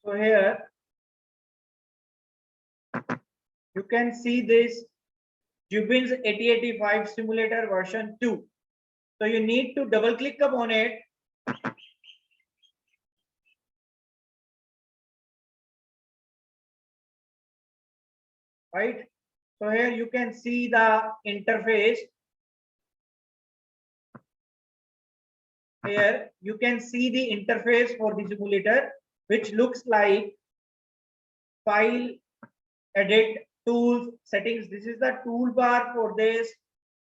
So here you can see this Jubin's 8085 simulator version 2. So you need to double click upon it. Right. So here you can see the interface. Here you can see the interface for the simulator, which looks like file, edit, tools, settings. This is the toolbar for this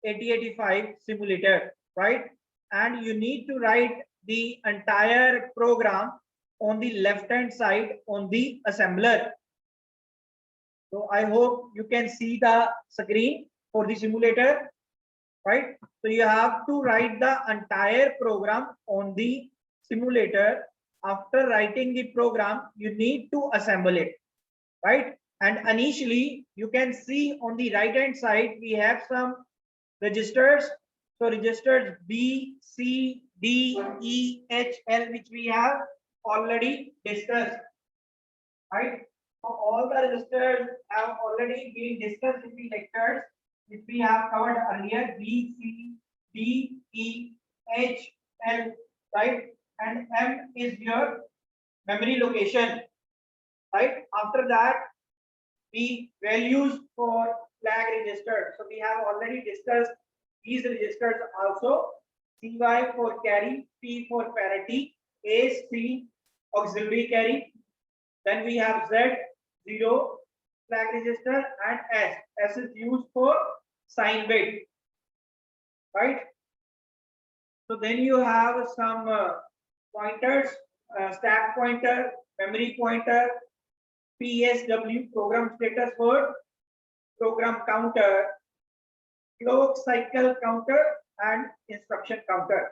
8085 simulator, right? And you need to write the entire program on the left hand side on the assembler. So I hope you can see the screen for the simulator, right? So you have to write the entire program on the simulator. After writing the program, you need to assemble it, right? And initially you can see on the right hand side we have some registers. So registers B, C, D, E, H, L, which we have already discussed, right? So all the registers have already been discussed in the lectures which we have covered earlier. B, C, D, E, H, L, right? And M is your memory location, right? After that, the values for flag register. So we have already discussed these registers also. CY for carry, P for parity, A, C, auxiliary carry. Then we have Z, 0 flag register, and S. S is used for sign bit, right? So then you have some pointers, stack pointer, memory pointer, PSW, program status word, program counter, clock cycle counter, and instruction counter.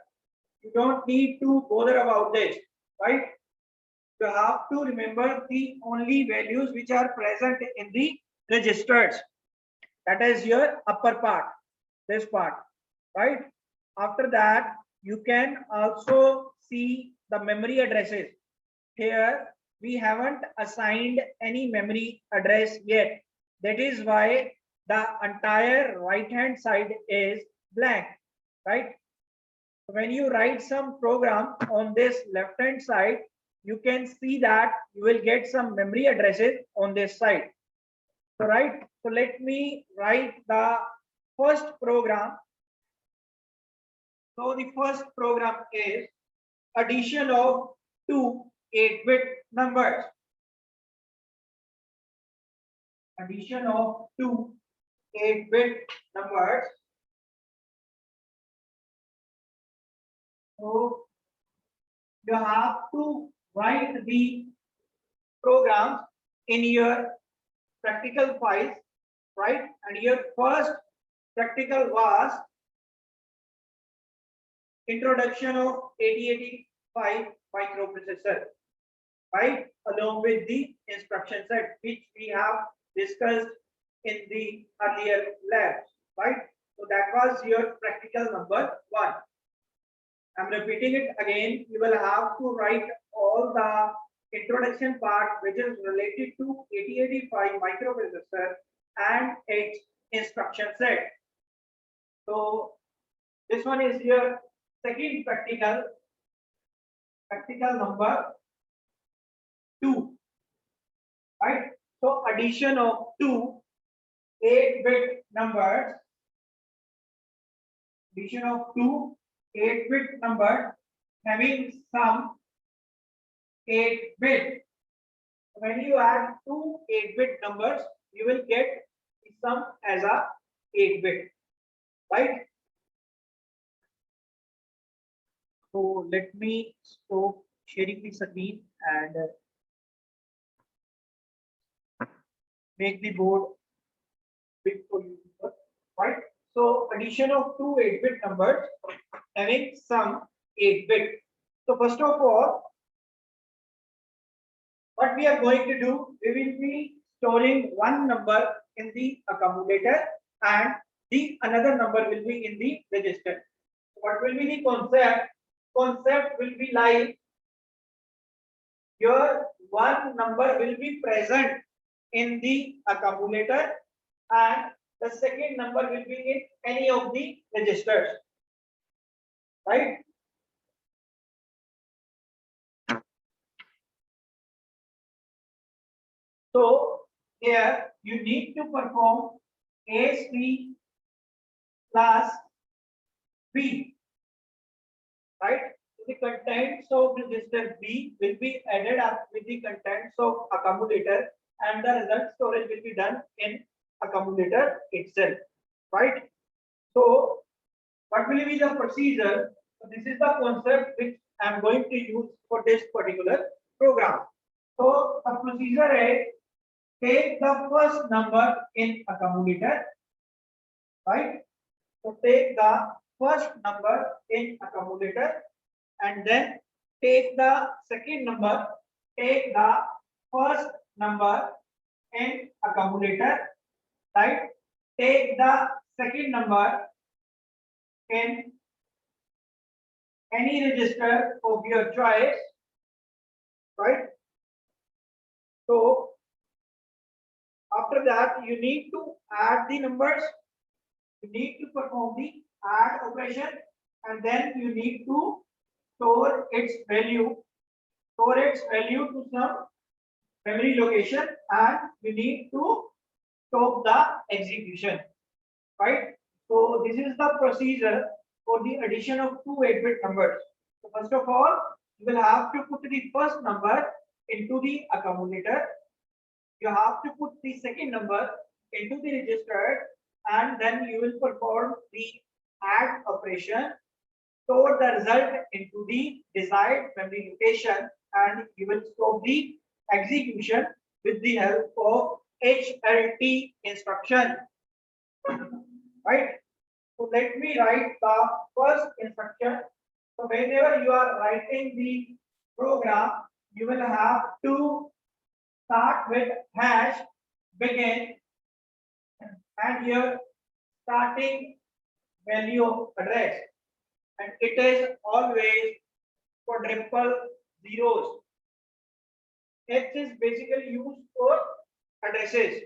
You don't need to bother about this, right? You have to remember the only values which are present in the registers. That is your upper part, this part, right? After that, you can also see the memory addresses. Here, we haven't assigned any memory address yet. That is why the entire right hand side is blank, right? When you write some program on this left hand side, you can see that you will get some memory addresses on this side. So right, so let me write the first program. So the first program is addition of two 8-bit numbers. Addition of two 8-bit numbers. So you have to write the programs in your practical files, right? And your first practical was introduction of 8085 microprocessor, right? Along with the instruction set which we have discussed in the earlier labs, right? So that was your practical number 1. I'm repeating it again. You will have to write all the introduction part which is related to 8085 microprocessor and its instruction set. So this one is your second practical number 2, right? So addition of two 8-bit numbers, addition of two 8-bit numbers having sum 8-bit. When you add two 8-bit numbers, you will get the sum as a 8-bit, right? So let me stop sharing the screen and make the board big for you, right? So addition of two 8-bit numbers having sum 8-bit. So first of all, what we are going to do, we will be storing one number in the accumulator and the another number will be in the register. So what will be the concept? Concept will be like your one number will be present in the accumulator and the second number will be in any of the registers, right? So here you need to perform AC plus B, right? So the contents of register B will be added up with the contents of accumulator and the result storage will be done in accumulator itself, right? So what will be the procedure? So this is the concept which I am going to use for this particular program. So the procedure is take the first number in accumulator, right? So take the first number in accumulator and then take the second number, take the first number in accumulator, right? Take the second number in any register of your choice, right? So after that, you need to add the numbers. You need to perform the add operation, and then you need to store its value to some memory location, and you need to stop the execution, right? So this is the procedure for the addition of two 8-bit numbers. So first of all, you will have to put the first number into the accumulator. You have to put the second number into the register, and then you will perform the add operation, store the result into the desired memory location, and you will stop the execution with the help of HLT instruction, right? So let me write the first instruction. So whenever you are writing the program, you will have to start with hash begin and your starting value address, and it is always quadruple zeros. H is basically used for addresses.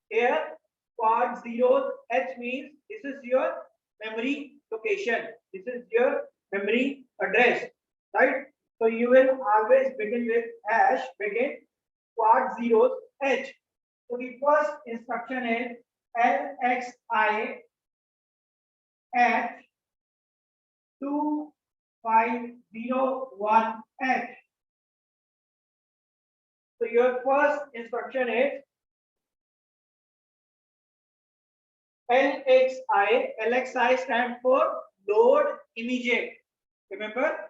Here quad zeros, H means this is your memory location, this is your memory address, right? So you will always begin with hash begin quad zeros H. So the first instruction is LXI H 2501H. So your first instruction is LXI stands for load immediate. Remember,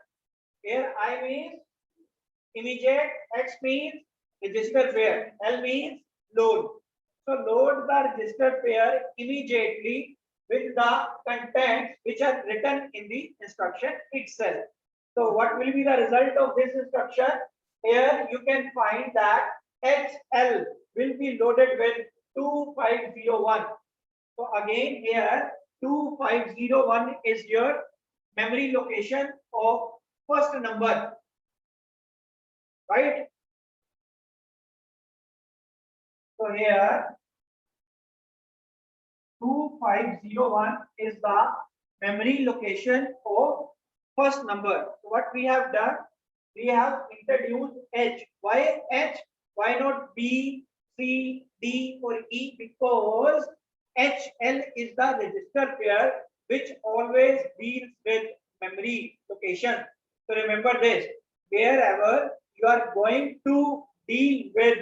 here I means immediate, X means register pair, L means load. So load the register pair immediately with the contents which are written in the instruction itself. So what will be the result of this instruction? Here you can find that HL will be loaded with 2501. So again here 2501 is your memory location of first number, right? So here 2501 is the memory location of first number. So what we have done, we have introduced H. Why H? Why not B, C, D or E? Because HL is the register pair which always deals with memory location. So remember this, wherever you are going to deal with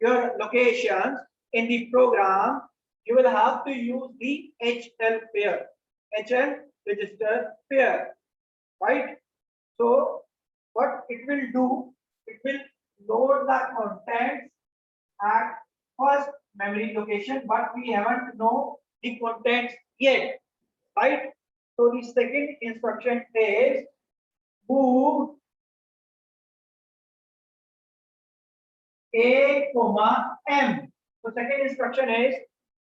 your locations in the program, you will have to use the HL pair, HL register pair, right? So what it will do, it will load the contents at first memory location, but we haven't know the contents yet, right? So the second instruction is move A comma M. So second instruction is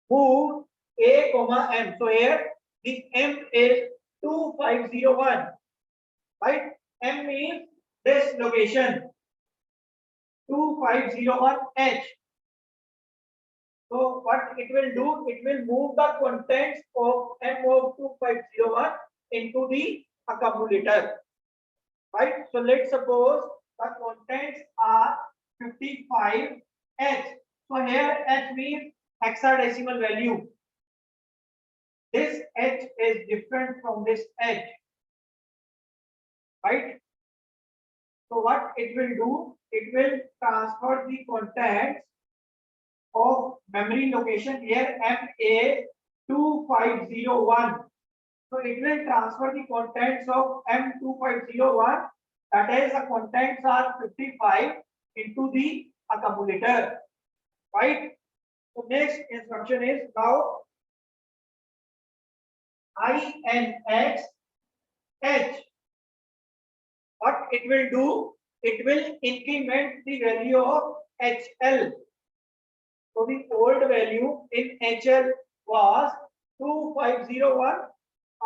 move A comma M. So here the M is 2501, right? M means this location 2501H. So what it will do, it will move the contents of M of 2501 into the accumulator. Right? So let's suppose the contents are 55H. So here H means hexadecimal value. This H is different from this H. Right? So what it will do, it will transfer the contents of memory location here MA2501. So it will transfer the contents of M2501, that is the contents are 55, into the accumulator. Right? So next instruction is now INX H. What it will do, it will increment the value of HL. So the old value in HL was 2501.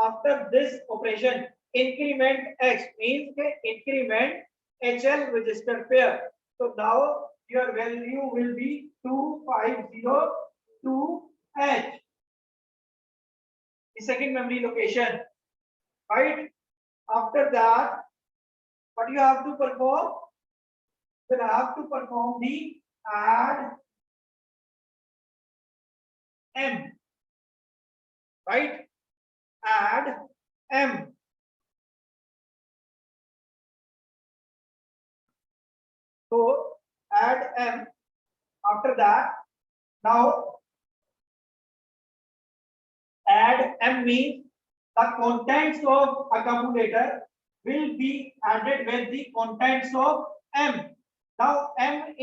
After this operation, increment X means increment HL register pair. So now your value will be 2502H. The second memory location. Right? After that, what you have to perform? You will have to perform the add M. Right? Add M. So add M. After that, now add M means the contents of accumulator will be added with the contents of M. Now M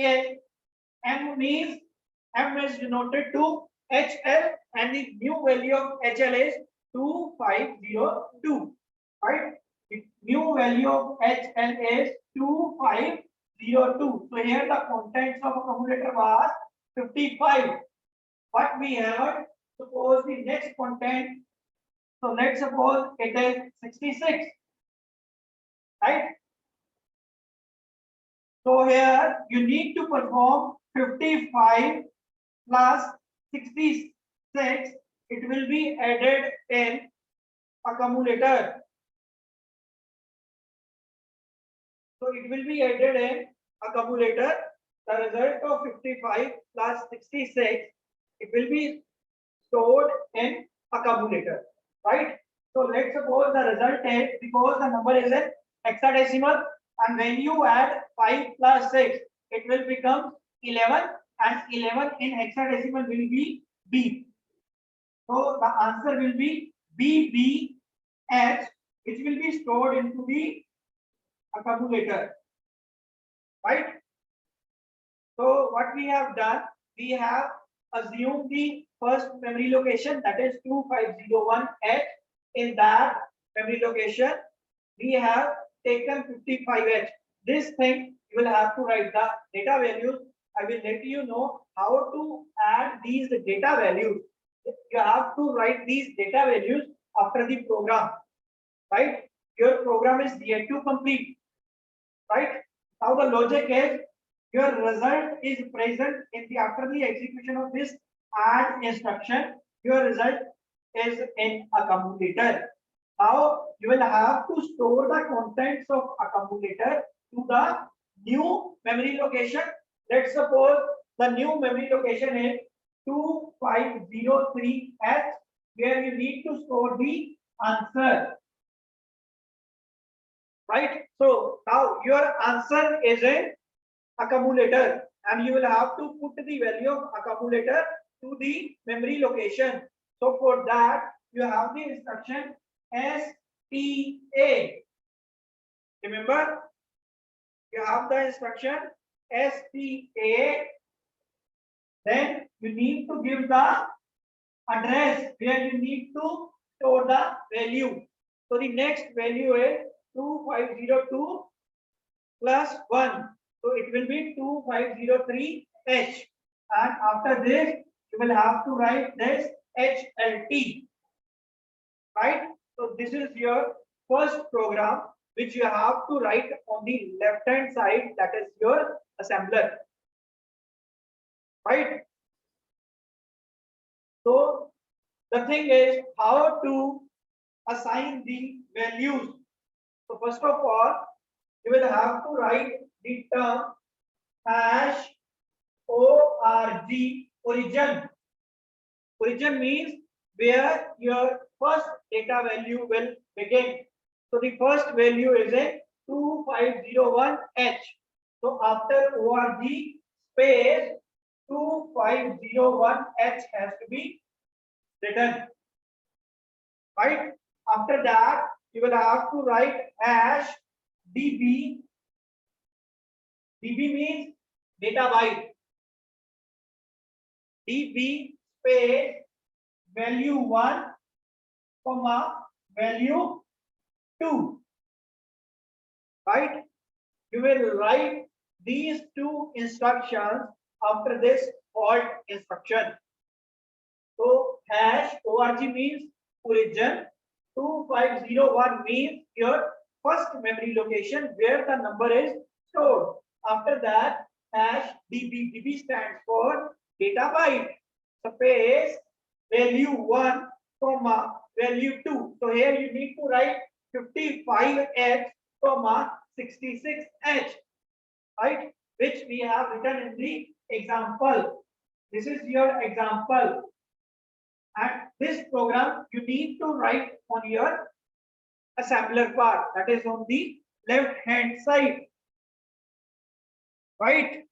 means M is denoted to HL and the new value of HL is 2502. Right? The new value of HL is 2502. So here the contents of accumulator was 55. But we have suppose the next content. So let's suppose it is 66. Right? So here you need to perform 55 plus 66. It will be added in accumulator. So it will be added in accumulator. The result of 55 plus 66, it will be stored in accumulator. Right? So let's suppose the result is, because the number is in hexadecimal, and when you add 5 plus 6, it will become 11, and 11 in hexadecimal will be B. So the answer will be BBH, which will be stored into the accumulator. Right? So what we have done, we have assumed the first memory location, that is 2501H. In that memory location, we have taken 55H. This thing you will have to write the data values. I will let you know how to add these data values. You have to write these data values after the program. Right? Your program is yet to complete. Right? Now the logic is, your result is present in the after the execution of this add instruction. Your result is in accumulator. Now you will have to store the contents of accumulator to the new memory location. Let's suppose the new memory location is 2503H, where you need to store the answer. Right? So now your answer is in accumulator, and you will have to put the value of accumulator to the memory location. So for that, you have the instruction STA. Remember, you have the instruction STA. Then you need to give the address where you need to store the value. So the next value is 2502 plus 1. So it will be 2503H. And after this, you will have to write this HLT. Right? So this is your first program which you have to write on the left hand side, that is your assembler, right? So the thing is how to assign the values. So first of all, you will have to write the term hash org origin. Origin means where your first data value will begin. So the first value is a 2501H. So after org space 2501H has to be written. Right? After that, you will have to write hash db. db means data byte. db space value 1 comma value 2, right? You will write these two instructions after this alt instruction. So hash org means origin, 2501 means your first memory location where the number is stored. After that, hash db, db stands for data byte, space value 1 comma value 2. So here you need to write 55h comma 66h, right? Which we have written in the example. This is your example. And this program you need to write on your assembler part, that is on the left hand side, right?